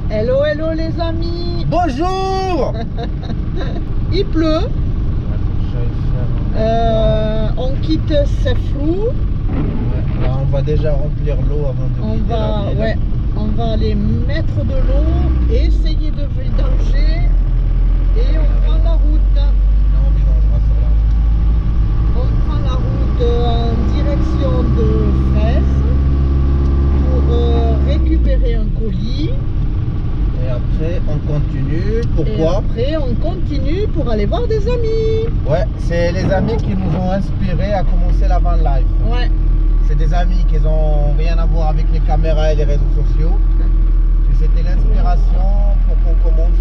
Hello, hello les amis. Bonjour. Il pleut. On quitte Sefrou. Ouais, là, on va déjà remplir l'eau avant de quitter la ville. Ouais, on va aller mettre de l'eau, essayer de vidanger et on prend la route. On prend la route en direction de Fès pour récupérer un colis. Et après on continue. Pourquoi? Et après on continue pour aller voir des amis. Ouais, c'est les amis qui nous ont inspirés à commencer la van life. Ouais. C'est des amis qui n'ont rien à voir avec les caméras et les réseaux sociaux. C'était l'inspiration pour qu'on commence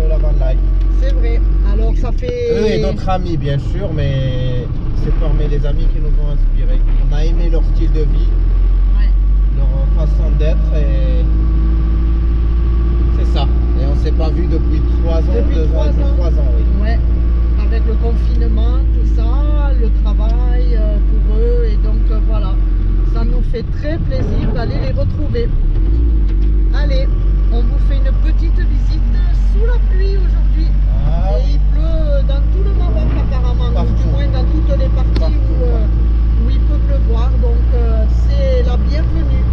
la van life. C'est vrai. Alors ça fait... Eux et d'autres amis bien sûr, mais c'est parmi les amis qui nous ont inspirés. On a aimé leur style de vie, ouais, leur façon d'être et c'est ça. Et on ne s'est pas vu depuis 3 ans, depuis 3 ans. 3 ans, oui. Ouais. Avec le confinement, tout ça, le travail pour eux et donc voilà. Ça nous fait très plaisir d'aller les retrouver. Allez, on vous fait une petite visite sous la pluie aujourd'hui. Ah, et il pleut dans tout le Maroc apparemment, ou du moins dans toutes les parties où il peut pleuvoir, donc c'est la bienvenue.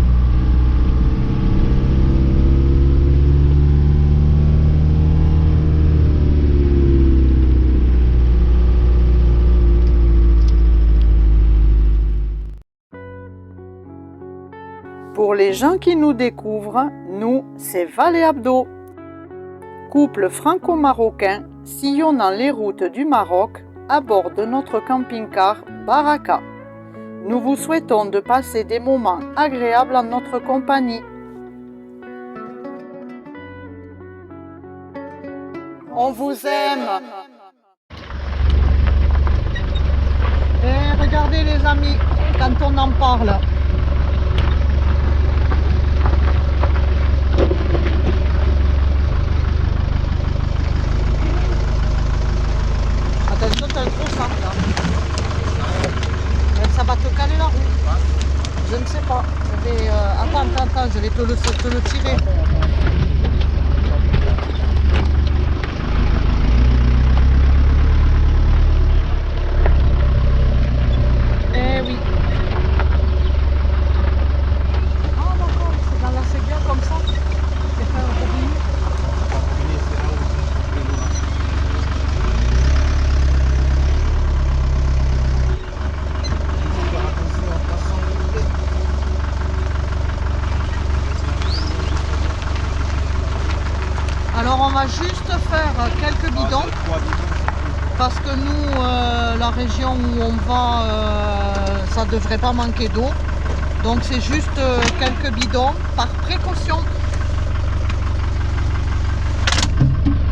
Pour les gens qui nous découvrent, nous, c'est Val et Abdo. Couple franco-marocain sillonnant les routes du Maroc à bord de notre camping-car Baraka. Nous vous souhaitons de passer des moments agréables en notre compagnie. On vous aime! Et regardez les amis, quand on en parle. Attention, t'as un gros sac là. Ça va te caler la roue. Je ne sais pas. Je vais, attends, je vais te le tirer. Eh oui. Ah d'accord, c'est dans la séguin comme ça. C'est pas un robinet. Alors on va juste faire quelques bidons parce que nous, la région où on va, ça devrait pas manquer d'eau. Donc c'est juste quelques bidons par précaution.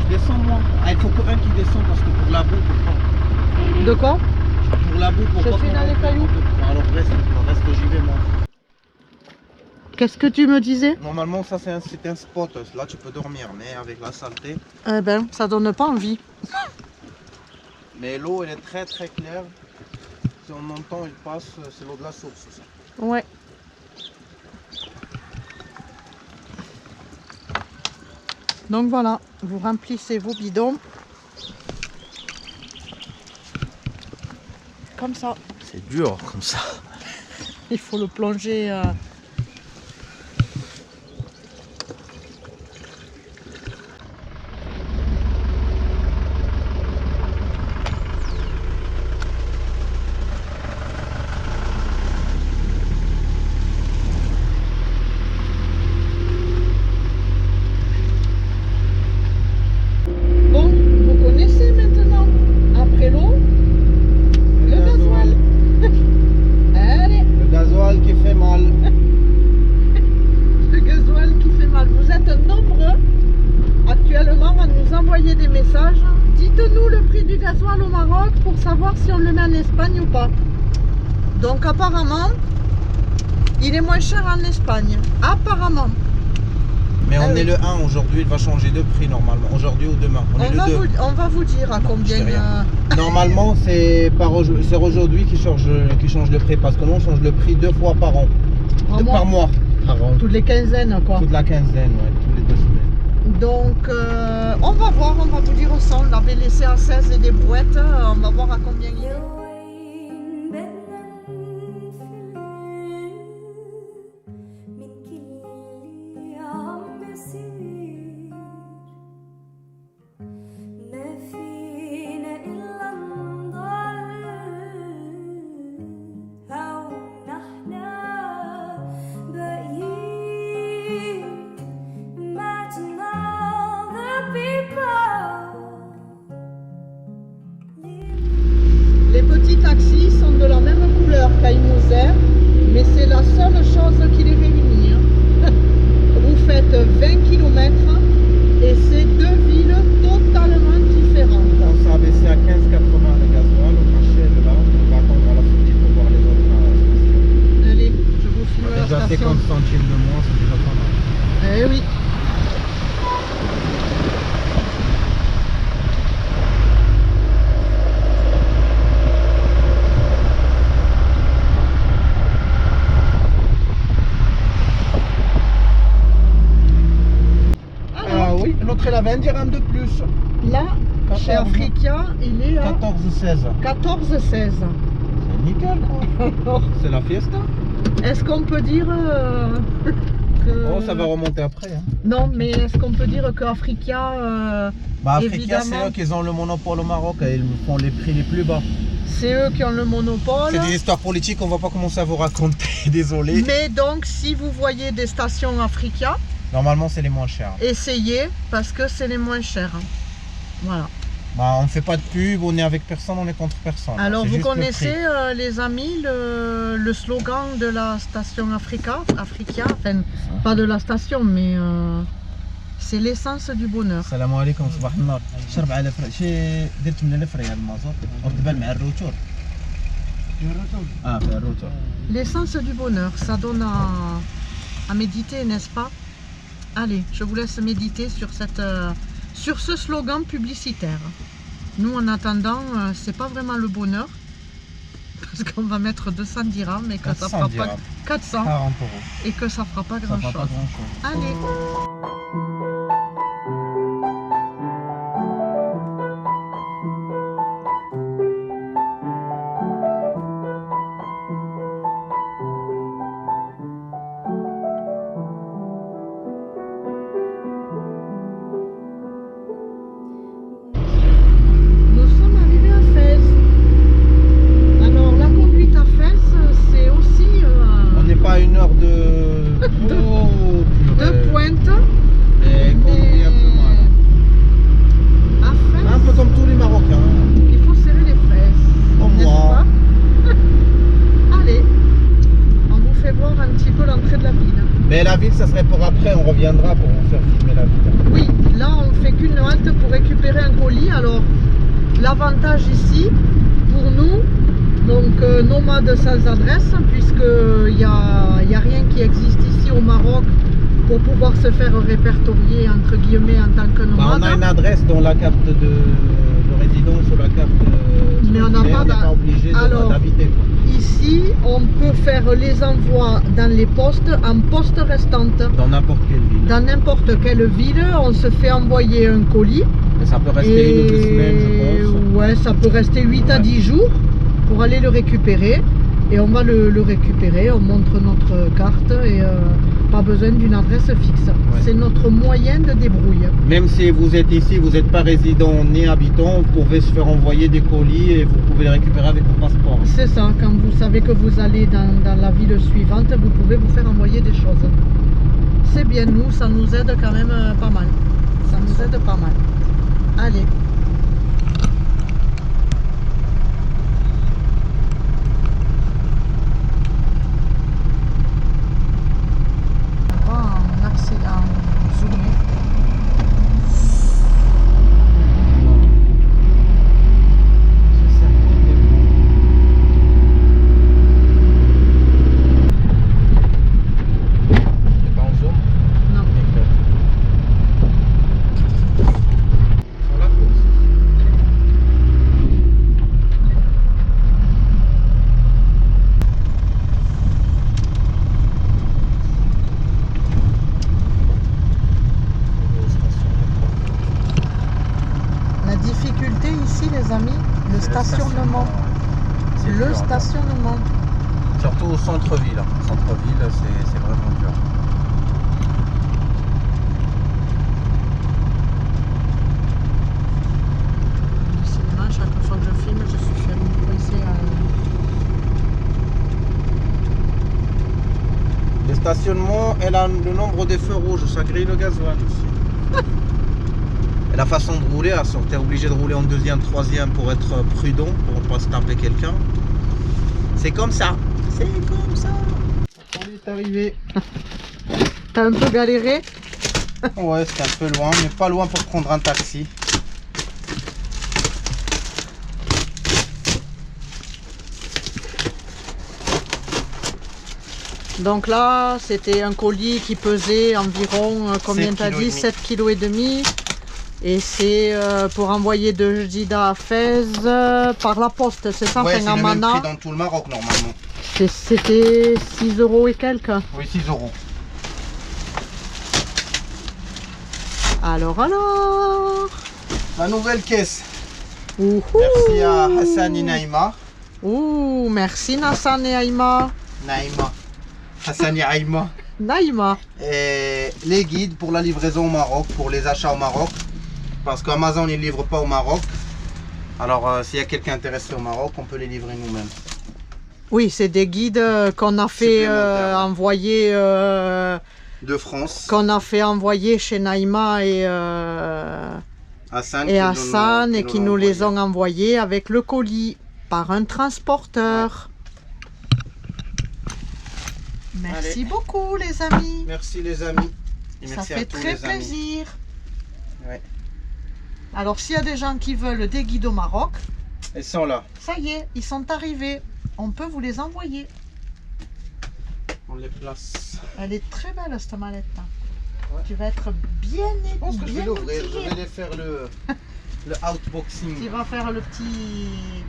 Descends-moi. Ah, il faut qu'un qui descend parce que pour la boue, pour De quoi? pour la boue, pour Je suis dans les cailloux. Alors reste, j'y vais moi. Qu'est-ce que tu me disais? Normalement ça c'est un spot, là tu peux dormir, mais avec la saleté. Eh ben, ça donne pas envie. Mais l'eau elle est très très claire. Si on entend il passe, c'est l'eau de la source ça. Ouais. Donc voilà, vous remplissez vos bidons. Comme ça. C'est dur comme ça. Il faut le plonger. Bon, vous connaissez maintenant, après l'eau, le gasoil. Allez, Le gasoil qui fait mal. le gasoil qui fait mal. Vous êtes nombreux actuellement à nous envoyer des messages. Dites-nous le prix du gasoil au Maroc pour savoir si on le met en Espagne ou pas. Donc apparemment, il est moins cher en Espagne. Apparemment. Mais on Ah oui. est le 1 aujourd'hui, il va changer de prix normalement. Aujourd'hui ou demain. On est le 2. On va vous dire à combien. Je sais rien. Normalement c'est aujourd'hui qui change le prix parce que nous on change le prix 2 fois par an. Par mois. Par mois. Par an. Toutes les quinzaines quoi. Toute la quinzaine, ouais, tous les 2 semaines. Donc on va voir, on va vous dire ça. On l'avait laissé à 16 et des brouettes. On va voir à combien il est. Les petits taxis sont de la même couleur qu'Aïmouzer, mais c'est la seule chose qui les réunit. Vous faites 20 km et c'est deux villes totalement différentes. On s'est abaissé à 15,80 le gasoil au marché de là. On va attendre à la sortie pour voir les autres stations. Allez, je vous filme la Déjà station. 50 centimes de moins, c'est déjà pas mal. Eh oui. Ah oui, l'autre elle avait 1 dirham de plus. Là, chez 14. Africa, il est à 14,16. 14,16. C'est nickel quoi. C'est la fiesta. Est-ce qu'on peut dire que... Oh, ça va remonter après. Hein. Non, mais est-ce qu'on peut dire qu'Africa, Bah, Africa, évidemment, c'est eux qui ont le monopole au Maroc et ils font les prix les plus bas. c'est eux qui ont le monopole. C'est des histoires politiques, on va pas commencer à vous raconter, désolé. Mais donc, si vous voyez des stations Africa, Normalement, c'est les moins chers. essayez parce que c'est les moins chers. Voilà. Bah, on fait pas de pub, on est avec personne, on est contre personne. Alors, C'est vous juste le connaissez, prix. les amis, le slogan de la station Africa, enfin, pas de la station, mais c'est l'essence du bonheur. السلام عليكم صباح النور. شرب على شي درت من الفري المازوت وتبان مع الروتور. في الروتور. L'essence du bonheur, ça donne à méditer, n'est-ce pas? Allez, je vous laisse méditer sur ce slogan publicitaire. Nous, en attendant, c'est pas vraiment le bonheur, parce qu'on va mettre 200 dirhams et que ça 400 fera dirhams. pas 400 40 €. et que ça fera pas Ça fera grand-chose. pas grand chose. Allez. Nous sommes arrivés à Fès. Alors la conduite à Fès, c'est aussi On n'est pas à 1 heure de... Oh, de purée. pointe. Mais conduit un peu moins. À Fès, Un peu comme tous les Marocains. il faut serrer les fesses. Comme n'est-ce moi. pas? Allez, on vous fait voir un petit peu l'entrée de la ville. Mais la ville, ça serait pour après, on reviendra pour vous faire filmer la ville. Oui, là on fait qu'une halte pour récupérer un colis. Alors l'avantage ici, pour nous, donc nomades sans adresse, puisqu'il n'y a rien qui existe ici au Maroc pour pouvoir se faire répertorier entre guillemets en tant que Bah, on a une nomade. adresse dans la carte de résidence ou la carte Mais on n'a pas on n'est pas obligé alors, d'habiter. Ici, on peut faire les envois dans les postes en poste restante. Dans n'importe quelle ville. Dans n'importe quelle ville, on se fait envoyer un colis. Et ça peut rester 1 ou 2 semaines, je pense. Ouais, ça peut rester 8 à 10 jours pour aller le récupérer. Et on va le récupérer, on montre notre carte et pas besoin d'une adresse fixe. C'est notre moyen de débrouille. Même si vous êtes ici, vous n'êtes pas résident ni habitant, vous pouvez se faire envoyer des colis et vous pouvez les récupérer avec vos passeports. C'est ça, quand vous savez que vous allez dans la ville suivante, vous pouvez vous faire envoyer des choses. C'est bien, nous, ça nous aide quand même pas mal. Ça nous aide pas mal. Allez. Pas en accès, en zoomé. C'est pas en zoom? Non. Sur la course. les amis, le stationnement. C'est Le dur, stationnement. surtout au centre-ville. Centre-ville, c'est vraiment dur. Le cinéma, chaque fois que je filme, je suis fait coincée à... Le stationnement, elle a le nombre de feux rouges, ça grille le gasoil aussi. Et la façon de rouler, tu es obligé de rouler en deuxième, troisième pour être prudent, pour ne pas se taper quelqu'un. C'est comme ça. C'est comme ça. On est arrivé. T'as un peu galéré? Ouais, c'est un peu loin, mais pas loin pour prendre un taxi. Donc là, c'était un colis qui pesait environ, combien t'as dit? 7,5 kg. Et c'est pour envoyer de Jeddah à Fès par la poste, c'est ça? Ouais, c'est le même Amana. prix dans tout le Maroc normalement. C'était 6 € et quelques. Oui, 6 €. Alors, La nouvelle caisse. Ouhou. Merci à Hassan et Naïma. Ouh, merci Nassan et Aïma. Naïma. Hassan et Aïma. Naïma. Et les guides pour la livraison au Maroc, pour les achats au Maroc. Parce qu'Amazon ne livre pas au Maroc. Alors s'il y a quelqu'un intéressé au Maroc, on peut les livrer nous-mêmes. Oui, c'est des guides qu'on a fait envoyer. De France. Qu'on a fait envoyer chez Naïma et Hassan qui nous les ont envoyés avec le colis par un transporteur. Ouais. Merci beaucoup les amis. Merci les amis. Et ça merci fait à tous très les amis. plaisir. Ouais. Alors s'il y a des gens qui veulent des guides au Maroc, Ils sont là. ça y est, ils sont arrivés. On peut vous les envoyer. On les place. Elle est très belle cette mallette. Ouais. Tu vas être bien Je pense que je vais l'ouvrir. outillé. Je vais les faire le outboxing. Tu vas faire le petit...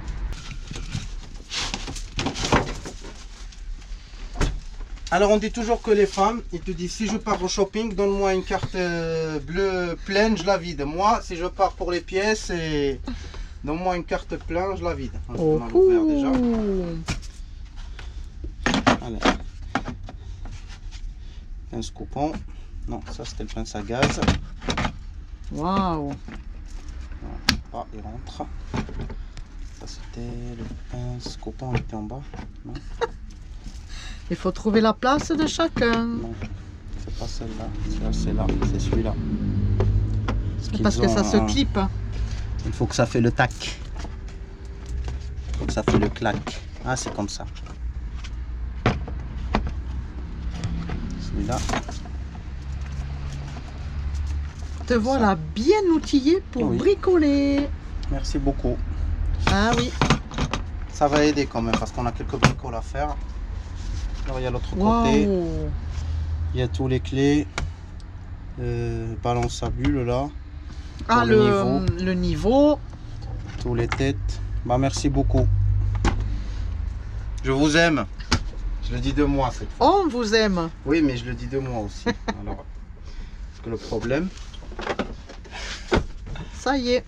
Alors on dit toujours que les femmes, ils te disent si je pars au shopping, donne-moi une carte bleue pleine, je la vide. Moi, si je pars pour les pièces, et donne-moi une carte pleine, je la vide. On va l'ouvrir déjà. Allez. Pince coupon. Non, ça c'était le pince à gaz. Waouh. Ah, il rentre. Ça c'était le pince coupon, il était en bas. Non. Il faut trouver la place de chacun. Non, c'est pas celle-là. C'est là, c'est celui-là. Parce que ça se clip. Il faut que ça fait le tac. Il faut que ça fait le clac. Ah, c'est comme ça. Celui-là. Te voilà bien outillé pour bricoler. Merci beaucoup. Ah oui. Ça va aider quand même parce qu'on a quelques bricoles à faire. Alors il y a l'autre côté. Il y a tous les clés. Balance à bulle là. Ah, le niveau. Tous les têtes. Bah merci beaucoup. Je vous aime. Je le dis de moi cette fois. On vous aime. Oui, mais je le dis de moi aussi. Alors, parce que le problème. Ça y est.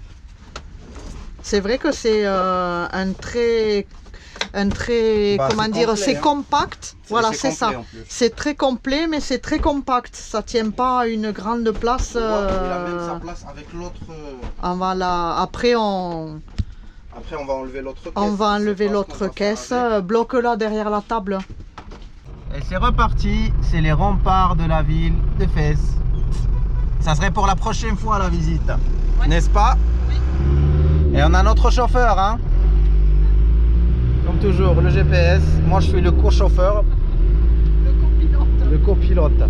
C'est vrai que c'est un très comment dire, complet, c'est compact. Voilà, c'est ça. C'est très complet, mais c'est très compact. Ça tient pas à une grande place. Il a même sa place avec l'autre. Après, on va enlever l'autre caisse. On va enlever l'autre caisse. Bloque-la derrière la table. Et c'est reparti. C'est les remparts de la ville de Fès. Ça serait pour la prochaine fois la visite. Ouais. N'est-ce pas? Oui. Et on a notre chauffeur, hein? Comme toujours, le GPS. Moi, je suis le co-chauffeur. Le copilote. Le copilote.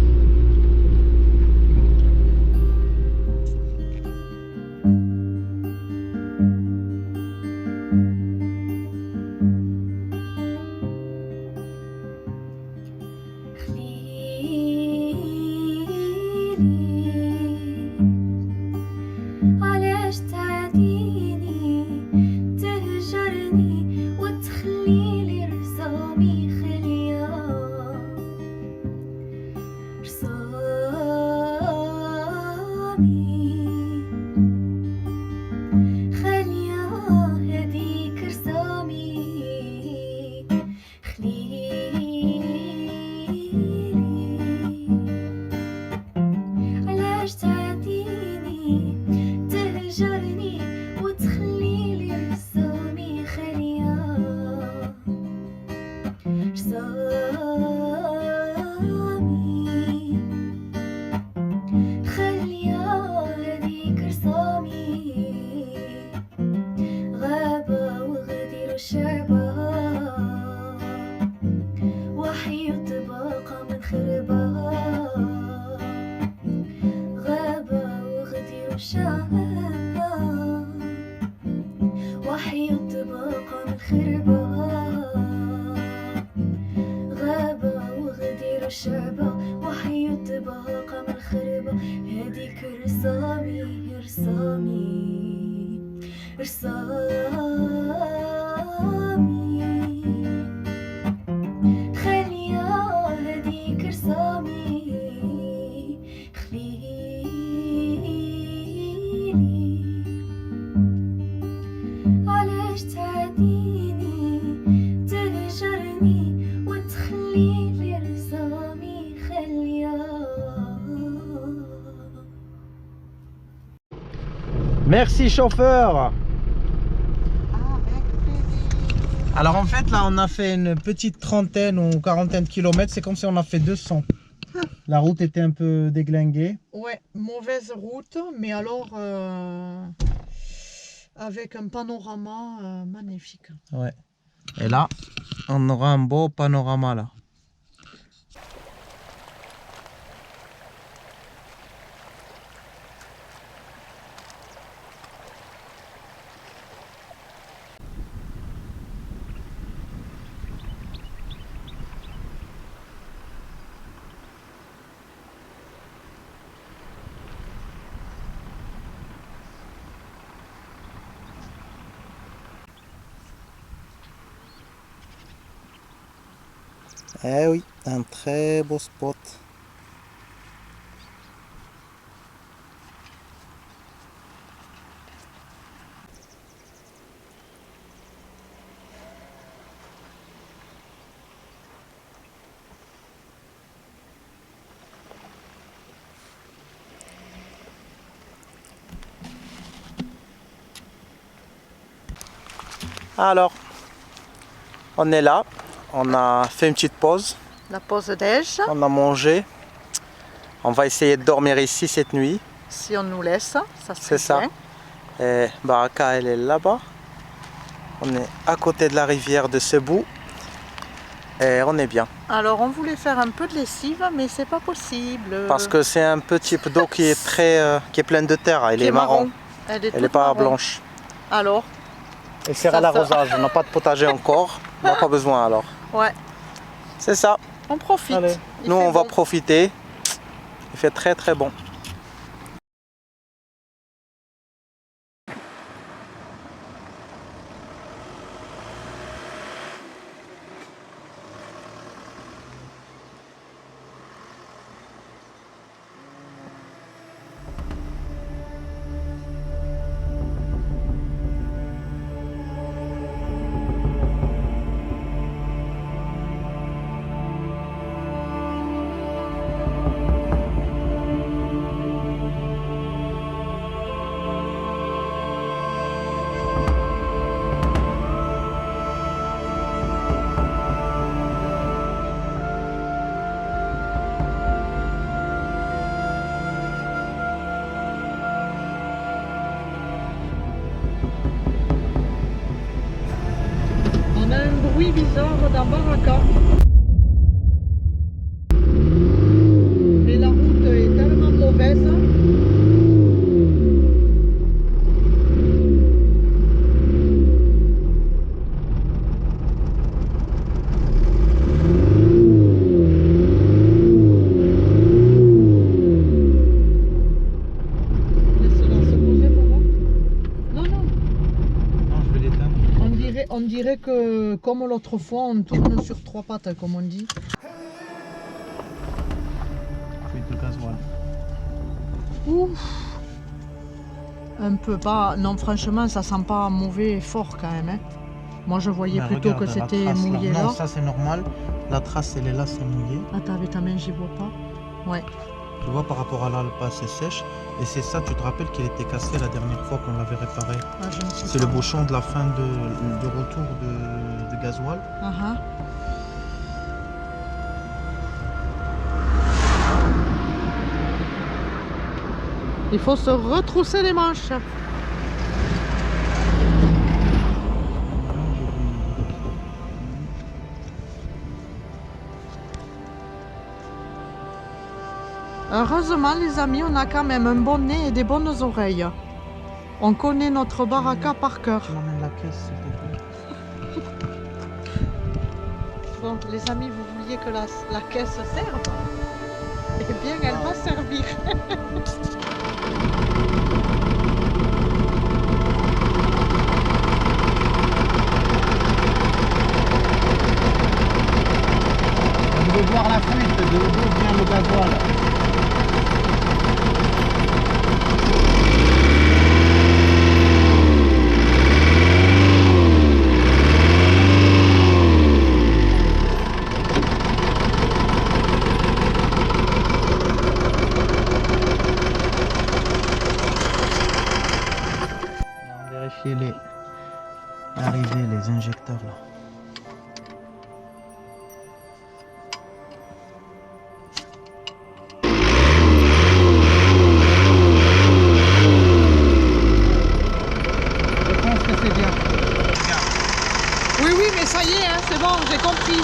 Merci chauffeur. Alors en fait là on a fait une petite trentaine ou quarantaine de kilomètres, c'est comme si on a fait 200. La route était un peu déglinguée. Ouais, mauvaise route, mais alors avec un panorama magnifique. Ouais. Et là, on aura un beau panorama là. Eh oui, un très beau spot. Alors, on est là, on a fait une petite pause. La pause déj, On a mangé. On va essayer de dormir ici cette nuit. si on nous laisse, ça C'est serait ça. bien. Et Baraka, elle est là-bas. On est à côté de la rivière de Sebou. Et on est bien. Alors on voulait faire un peu de lessive, mais c'est pas possible. Parce que c'est un peu type d'eau qui est très, qui est pleine de terre. Elle Qui est marron. Elle est, Elle n'est toute pas marron. blanche. Alors, Elle sert Ça à l'arrosage. On n'a pas de potager encore. On n'a pas besoin alors. ouais, C'est ça. on profite. Allez. Il Nous fait on va bon. profiter. Il fait très très bon. On a un bruit bizarre dans Baraka. Mais la route est tellement mauvaise. Laisse-la se poser pour voir. Non, non. Non, je vais l'éteindre. On dirait que, comme l'autre fois, on tourne sur trois pattes, comme on dit. Fuite de gasoil. Ouf. Un peu pas. Non, franchement, ça sent pas mauvais et fort quand même. Hein. Moi, je voyais Mais plutôt que regarde, la c'était trace, mouillé là. Non, ça c'est normal. La trace elle est là, c'est mouillé. Attends, avec ta main, j'y vois pas. Ouais. Tu vois par rapport à là, le pas c'est sèche. Et c'est ça, tu te rappelles qu'il était cassé la dernière fois qu'on l'avait réparé. Ah, je ne sais C'est pas. le bouchon de la fin de retour de gasoil. Ah, ah. Il faut se retrousser les manches. Heureusement, les amis, on a quand même un bon nez et des bonnes oreilles. On connaît notre baraka par cœur. Tu m'emmènes la caisse, s'il te plaît. Bon, les amis, vous vouliez que la caisse serve? Eh bien, elle va servir. On veut voir la fuite, d'où vient le gasoil. L'arrivée, les injecteurs là. Je pense que c'est bien. Oui, oui, mais ça y est, hein, c'est bon, j'ai compris.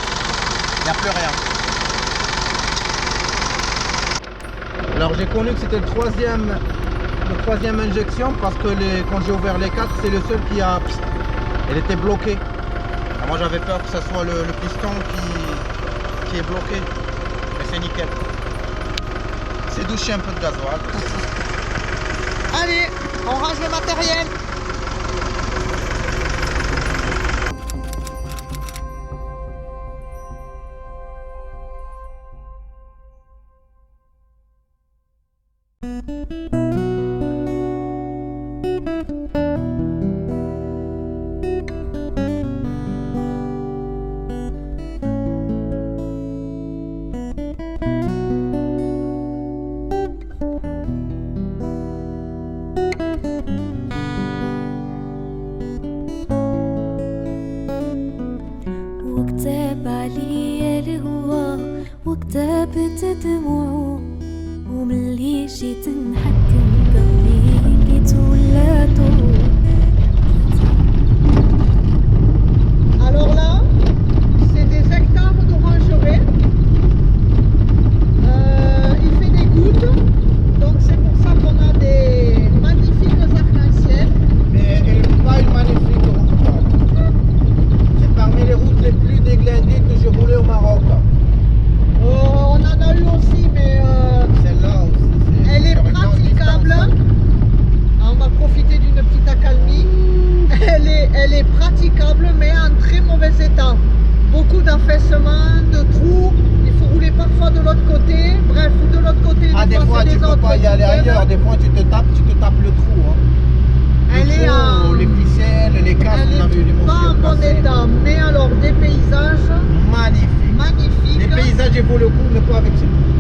Il n'y a plus rien. Alors j'ai connu que c'était le troisième injection parce que quand j'ai ouvert les 4, c'est le seul qui a... Elle était bloquée. Alors moi j'avais peur que ce soit le piston qui est bloqué. Mais c'est nickel. C'est douché un peu de gasoil. Allez, on range le matériel. وكتاب علي الهوى وكتابت دموعه وملي جيت نحكم قلبي لقيت ولاته. Alors là, c'est des hectares d'orangerie. Il fait des gouttes, donc c'est pour ça qu'on a des magnifiques arcs-en-ciel. Mais pas une magnifique route. C'est parmi les routes les plus déglinguées que j'ai roulées au Maroc. On en a eu aussi, mais Celle-là aussi. elle est praticable. On va profiter d'une petite accalmie. Elle est praticable, mais en très mauvais état. Beaucoup d'affaissements, de trous. Il faut rouler parfois de l'autre côté. Bref, ou de l'autre côté. Ah, des fois tu peux pas y aller ailleurs. Des fois tu te tapes le trou. Hein. Elle est en... Les ficelles, les casques, on a vu les Elle est pas en bon état. Mais alors, des paysages magnifiques. magnifiques. Les paysages, il vaut le coup, mais pas avec ces trucs.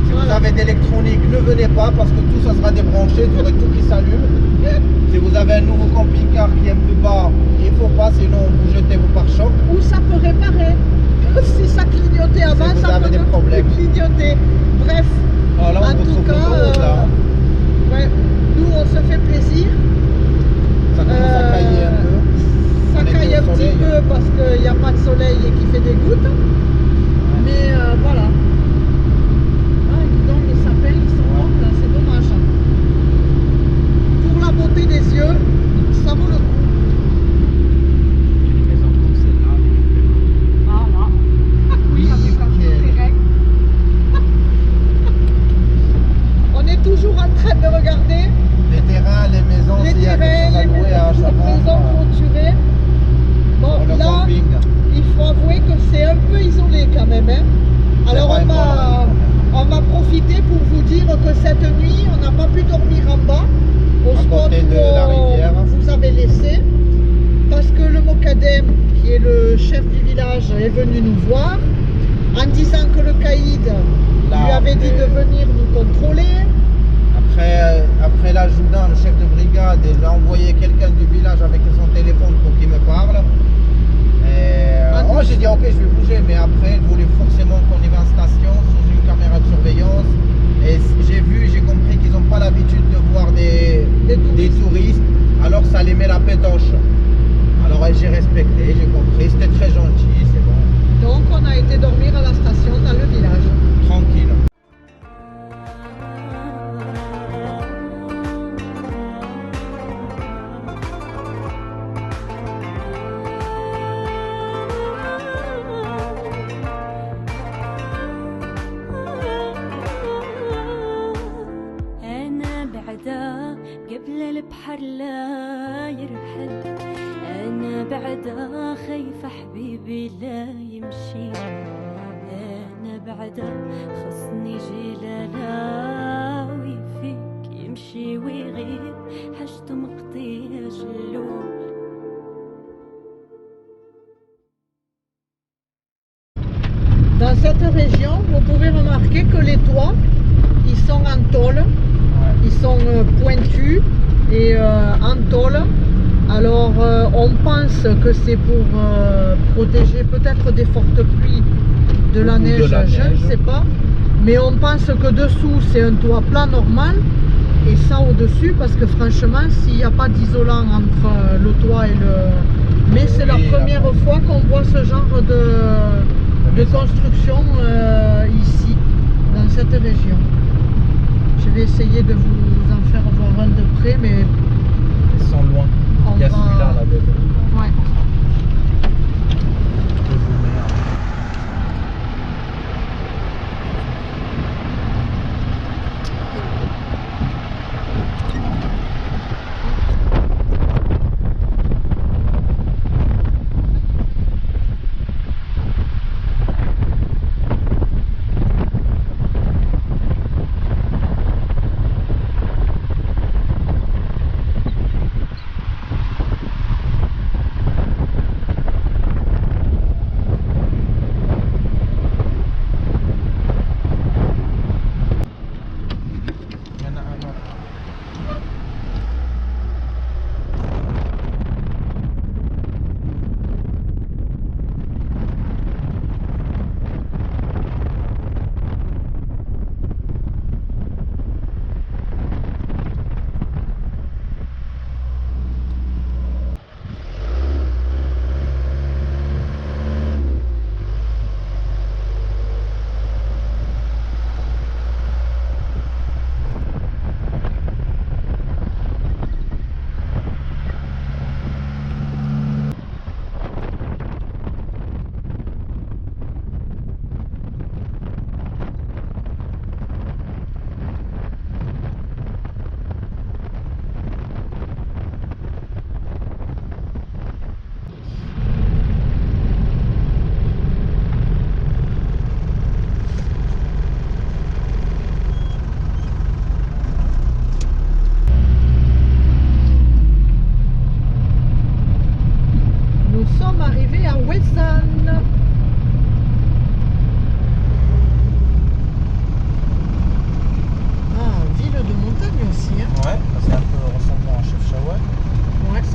Si vous avez d'électronique, ne venez pas parce que tout ça sera débranché, vous aurez tout qui s'allume. Si vous avez un nouveau camping-car qui est plus bas, il ne faut pas, sinon vous jetez vos pare-chocs. Ou ça peut réparer. Si ça clignotait avant, vous ça avez peut des problèmes. clignoter. Bref, Voilà, en tout cas, là. ouais, nous on se fait plaisir. Ça commence à cailler un peu. Ça On est caille au un petit soleil. peu parce qu'il n'y a pas de soleil et qu'il fait des gouttes. Mais voilà. Ah, dis donc, les sapins, ils sont morts là, c'est dommage. Pour la beauté des yeux, ça vaut le coup. Une maison comme celle-là. Voilà. Oui, avec un Nickel. terrain. On est toujours en train de regarder Les terrains, les maisons, les s'il y a quelque chose terrains, à louer à les maisons Chavon, clôturées. Bon, le là, camping. il faut avouer que c'est un peu isolé quand même. Hein. Alors C'est vrai, on va profiter pour vous dire que cette nuit, on n'a pas pu dormir en bas, au À spot côté de la où rivière. on vous avait laissé, parce que le Mokadem, qui est le chef du village, est venu nous voir, en disant que le caïd lui avait dit de venir nous contrôler. Après l'adjudant, le chef de brigade, il a envoyé quelqu'un du village avec son téléphone pour qu'il me parle. Et moi j'ai dit ok, je vais bouger, mais après il voulait forcément qu'on y va en station sous une caméra de surveillance. Et j'ai compris qu'ils n'ont pas l'habitude de voir des touristes, alors ça les met la pétoche. Alors j'ai respecté, j'ai compris, c'était très gentil, c'est bon. Donc on a été dormir à la station dans le village. Tranquille. قبل البحر لا يرحل أنا بعدا خايفة حبيبي لا يمشي أنا بعدا خصني جلالاوي فيك يمشي ويغيب حاجته مقضية جلول. Dans cette région, vous pouvez remarquer que les toits, ils sont en tôle, ils sont pointus et en tôle. Alors on pense que c'est pour protéger peut-être des fortes pluies, de la neige, je ne sais pas. Mais on pense que dessous c'est un toit plat normal et ça au-dessus parce que franchement s'il n'y a pas d'isolant entre le toit et le... Mais c'est la première fois qu'on voit ce genre de construction ici, dans cette région. Je vais essayer de vous en faire voir un de près, mais ils sont loin. Il y a celui-là là devant. Ouais.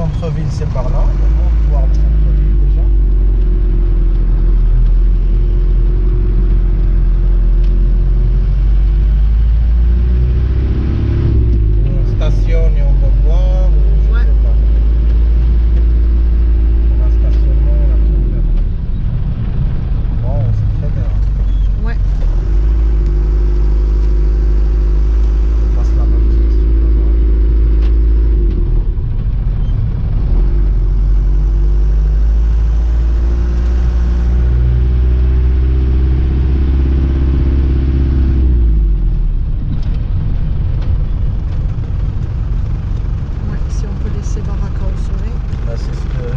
centre-ville, c'est par là. On va voir le centre-ville déjà. On stationne et on va voir. Je sais pas. On a un stationnement, on a tout ouvert. Bon, c'est très bien. Ouais. On passe la même station là-bas.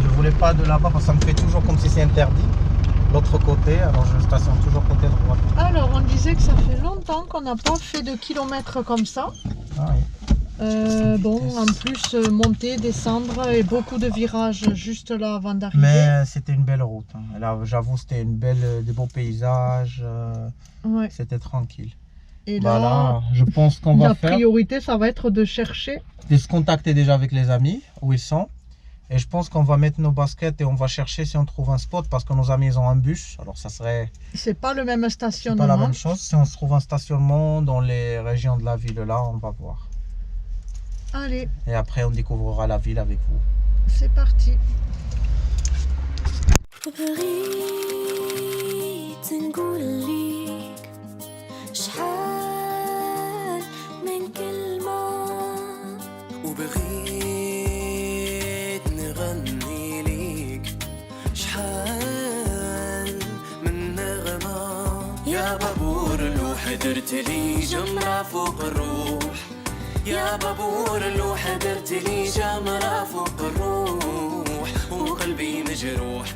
Je voulais pas de là-bas parce que ça me fait toujours comme si c'est interdit. L'autre côté, alors je stationne toujours côté droit. Alors on disait que ça fait longtemps qu'on n'a pas fait de kilomètres comme ça. Ah oui. Bon, en plus monter, descendre et beaucoup de virages juste là avant d'arriver. Mais c'était une belle route. Hein. Là, j'avoue, c'était une belle, des beaux paysages. Ouais. C'était tranquille. Et là, je pense qu'on va faire. La priorité, ça va être de chercher. De se contacter déjà avec les amis où ils sont. Et je pense qu'on va mettre nos baskets et on va chercher si on trouve un spot parce que nos amis ils ont un bus. Alors ça serait. C'est pas le même stationnement. C'est pas la même chose. Si on se trouve un stationnement dans les régions de la ville là, on va voir. Allez. Et après on découvrira la ville avec vous. C'est parti. درت لي جمرة فوق الروح يا بابور اللوحة درت لي جمرة فوق الروح وقلبي مجروح